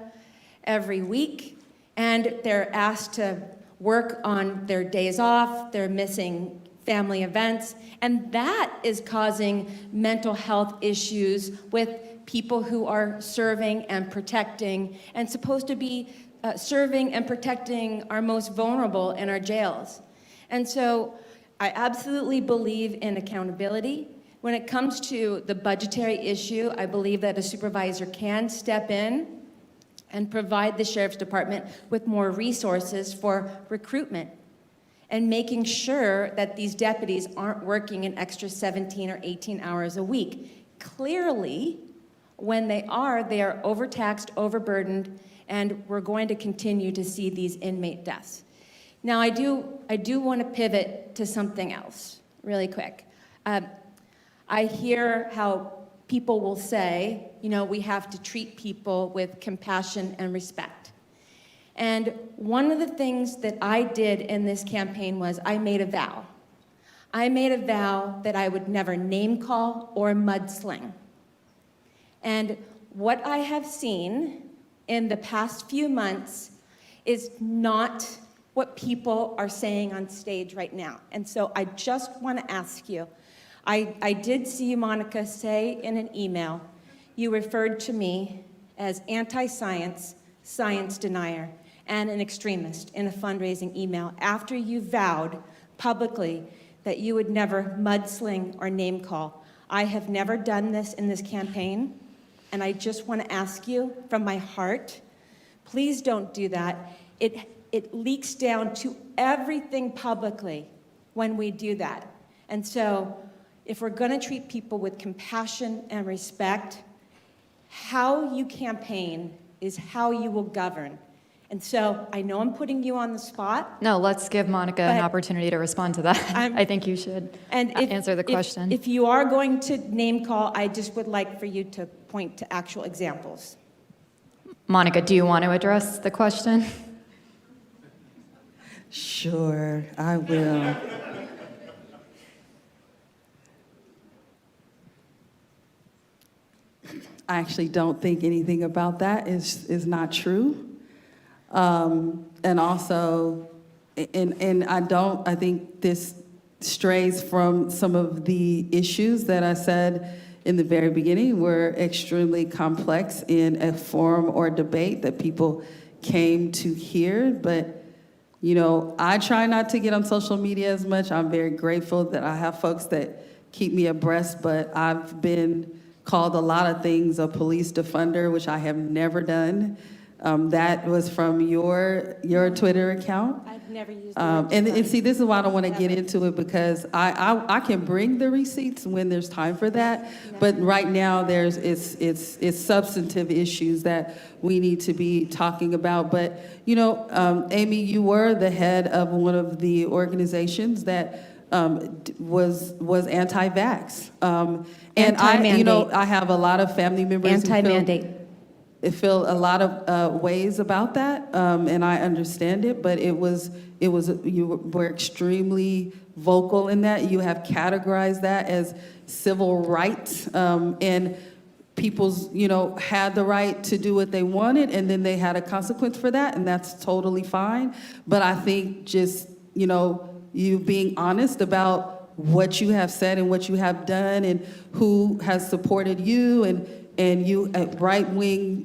every week, and they're asked to work on their days off, they're missing family events, and that is causing mental health issues with people who are serving and protecting, and supposed to be serving and protecting our most vulnerable in our jails. And so, I absolutely believe in accountability. When it comes to the budgetary issue, I believe that a supervisor can step in and provide the sheriff's department with more resources for recruitment and making sure that these deputies aren't working an extra 17 or 18 hours a week. Clearly, when they are overtaxed, overburdened, and we're going to continue to see these inmate deaths. Now, I do want to pivot to something else really quick. I hear how people will say, we have to treat people with compassion and respect. And one of the things that I did in this campaign was I made a vow. I made a vow that I would never name call or mudsling. And what I have seen in the past few months is not what people are saying on stage right now. And so I just want to ask you, I did see you, Monica, say in an email, you referred to me as anti-science, science denier, and an extremist in a fundraising email after you vowed publicly that you would never mudsling or name call. I have never done this in this campaign, and I just want to ask you from my heart, please don't do that. It leaks down to everything publicly when we do that. And so if we're going to treat people with compassion and respect, how you campaign is how you will govern. And so I know I'm putting you on the spot. No, let's give Monica an But opportunity to respond to that. I think you should answer the question. If you are going to name call, I just would like for you to point to actual examples. Monica, do you want to address the question? Sure, I will. I actually don't think anything about that is not true. And also, I think this strays from some of the issues that I said in the very beginning were extremely complex in a forum or debate that people came to hear. But, you know, I try not to get on social media as much. I'm very grateful that I have folks that keep me abreast, but I've been called a lot of things a police defunder, which I have never done. That was from your Twitter account. I've never used the word And see, this is why I don't want to get into it, because I can bring the receipts when there's time for that. But right now, it's substantive issues that we need to be talking about. But, you know, Amy, you were the head of one of the organizations that was anti-vax. And I have a lot of family members Anti-mandate. I feel a lot of ways about that, and I understand it. But you were extremely vocal in that. You have categorized that as civil rights, and people's had the right to do what they wanted, and then they had a consequence for that, and that's totally fine. But I think just you being honest about what you have said and what you have done and who has supported you and you at right wing,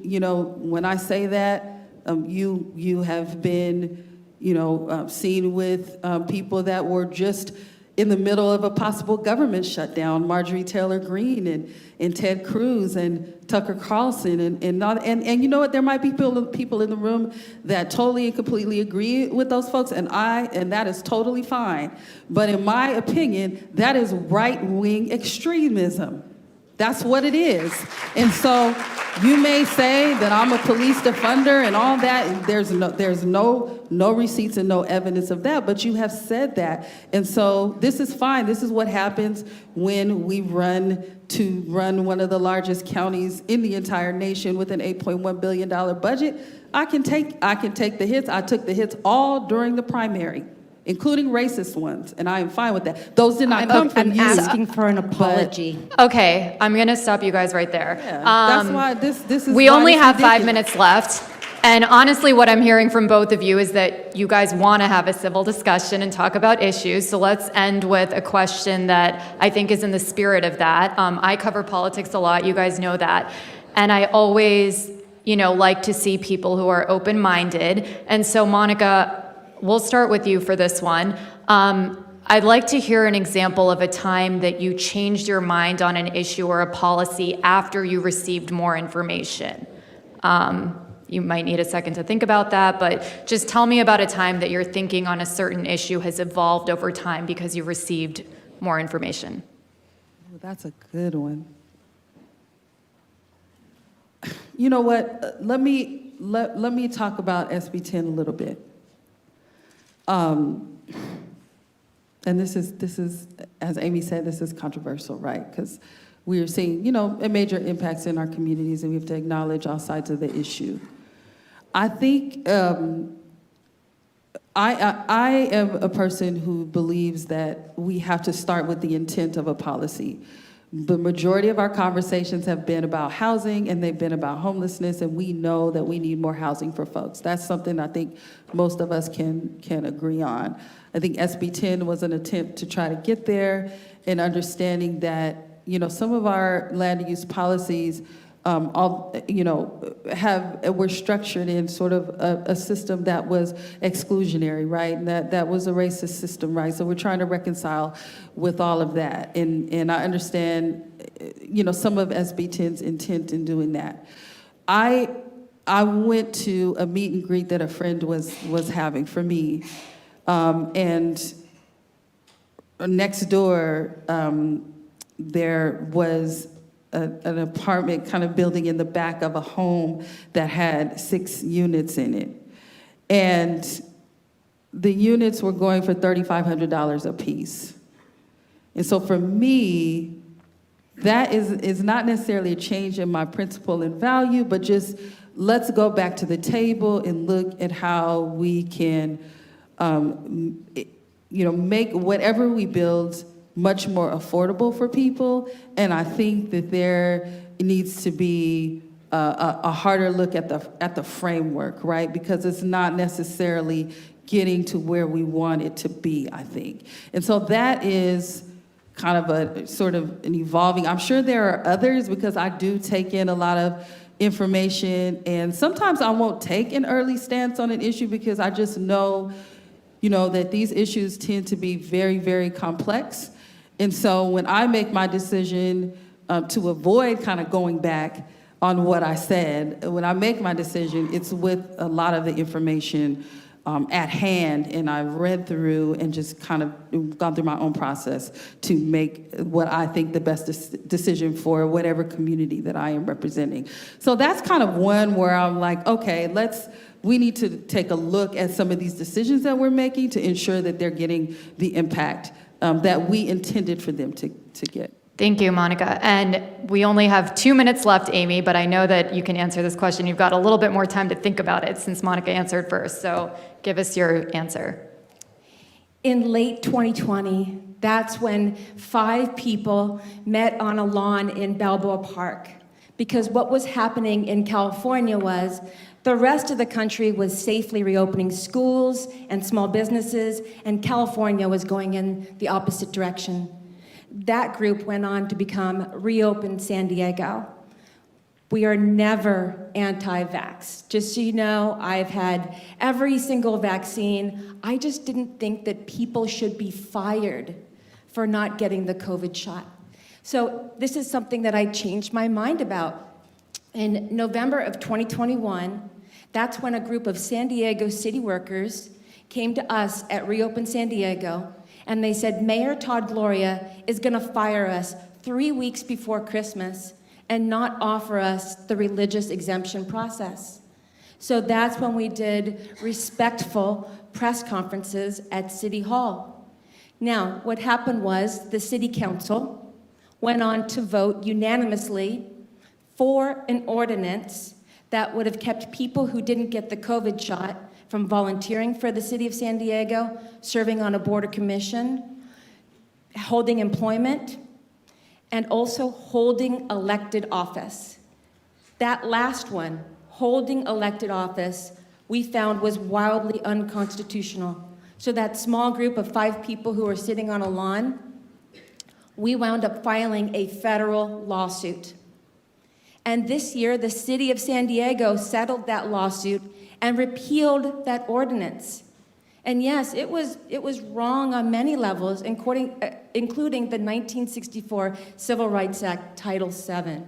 when I say that, you have been, seen with people that were just in the middle of a possible government shutdown, Marjorie Taylor Greene and Ted Cruz and Tucker Carlson and you know what, there might be people in the room that totally and completely agree with those folks, and that is totally fine. But in my opinion, that is right-wing extremism. That's what it is. And so you may say that I'm a police defender and all that, and there's no receipts and no evidence of that, but you have said that. And so this is fine. This is what happens when we run one of the largest counties in the entire nation with an $8.1 billion budget. I can take the hits. I took the hits all during the primary, including racist ones, and I am fine with that. Those did not come from you. I'm asking for an apology. Okay, I'm going to stop you guys right there. Yeah, that's why this is. We why only this have ridiculous. 5 minutes left. And honestly, what I'm hearing from both of you is that you guys want to have a civil discussion and talk about issues. So let's end with a question that I think is in the spirit of that. I cover politics a lot. You guys know that. And I always, like to see people who are open-minded. And so, Monica, we'll start with you for this one. I'd like to hear an example of a time that you changed your mind on an issue or a policy after you received more information. You might need a second to think about that, but just tell me about a time that your thinking on a certain issue has evolved over time because you received more information. Well, that's a good one. You know what? Let me talk about SB 10 a little bit. And this is, as Amy said, this is controversial, right? Because we are seeing, major impacts in our communities, and we have to acknowledge all sides of the issue. I think I am a person who believes that we have to start with the intent of a policy. The majority of our conversations have been about housing, and they've been about homelessness, and we know that we need more housing for folks. That's something I think most of us can agree on. I think SB 10 was an attempt to try to get there, and understanding that, some of our land use policies were structured in sort of a system that was exclusionary, right? And that was a racist system, right? So we're trying to reconcile with all of that. And I understand, some of SB 10's intent in doing that. I went to a meet and greet that a friend was having for me. And next door, there was an apartment kind of building in the back of a home that had 6 units in it. And the units were going for $3,500 a piece. And so for me, that is not necessarily a change in my principle and value, but just let's go back to the table and look at how we can, make whatever we build much more affordable for people. And I think that there needs to be a harder look at the framework, right? Because it's not necessarily getting to where we want it to be, I think. And so that is kind of a sort of an evolving. I'm sure there are others, because I do take in a lot of information, and sometimes I won't take an early stance on an issue because I just know, that these issues tend to be very, very complex. And so when I make my decision to avoid kind of going back on what I said, when I make my decision, it's with a lot of the information at hand, and I've read through and just kind of gone through my own process to make what I think the best decision for whatever community that I am representing. So that's kind of one where I'm like, okay, we need to take a look at some of these decisions that we're making to ensure that they're getting the impact that we intended for them to get. Thank you, Monica. And we only have 2 minutes left, Amy, but I know that you can answer this question. You've got a little bit more time to think about it since Monica answered first. So give us your answer. In late 2020, that's when 5 people met on a lawn in Balboa Park. Because what was happening in California was the rest of the country was safely reopening schools and small businesses, and California was going in the opposite direction. That group went on to become Reopen San Diego. We are never anti-vax. Just so you know, I've had every single vaccine. I just didn't think that people should be fired for not getting the COVID shot. So this is something that I changed my mind about. In November of 2021, that's when a group of San Diego city workers came to us at Reopen San Diego, and they said, Mayor Todd Gloria is gonna fire us 3 weeks before Christmas and not offer us the religious exemption process. So that's when we did respectful press conferences at City Hall. Now, what happened was the City Council went on to vote unanimously for an ordinance that would have kept people who didn't get the COVID shot from volunteering for the City of San Diego, serving on a board or commission, holding employment, and also holding elected office. That last one, holding elected office, we found was wildly unconstitutional. So that small group of 5 people who were sitting on a lawn, we wound up filing a federal lawsuit. And this year, the City of San Diego settled that lawsuit and repealed that ordinance. And yes, it was wrong on many levels, including the 1964 Civil Rights Act, Title VII.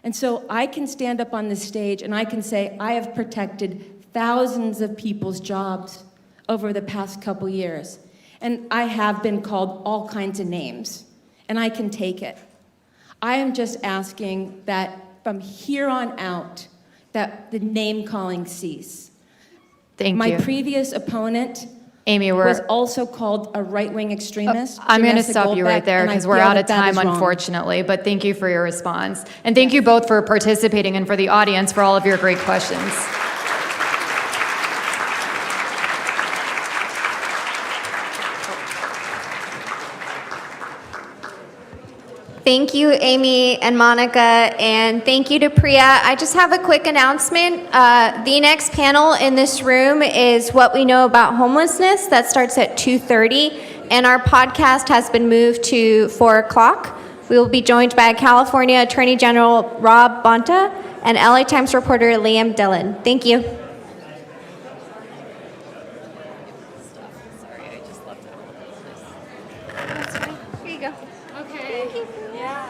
And so I can stand up on this stage and I can say I have protected thousands of people's jobs over the past couple years. And I have been called all kinds of names, and I can take it. I am just asking that from here on out, that the name-calling cease. Thank My you. previous opponent Amy, was also called a right-wing extremist. I'm going to Vanessa stop you Goldbeck, right there and I because we're feel out of that time, is wrong. unfortunately. But thank you for your response. And thank you both for participating and for the audience for all of your great questions. Thank you, Amy and Monica, and thank you to Priya. I just have a quick announcement. The next panel in this room is What We Know About Homelessness. That starts at 2:30, and our podcast has been moved to 4 o'clock. We will be joined by California Attorney General Rob Bonta and LA Times reporter Liam Dillon. Thank you. Here you go. Okay. Thank you. Yeah.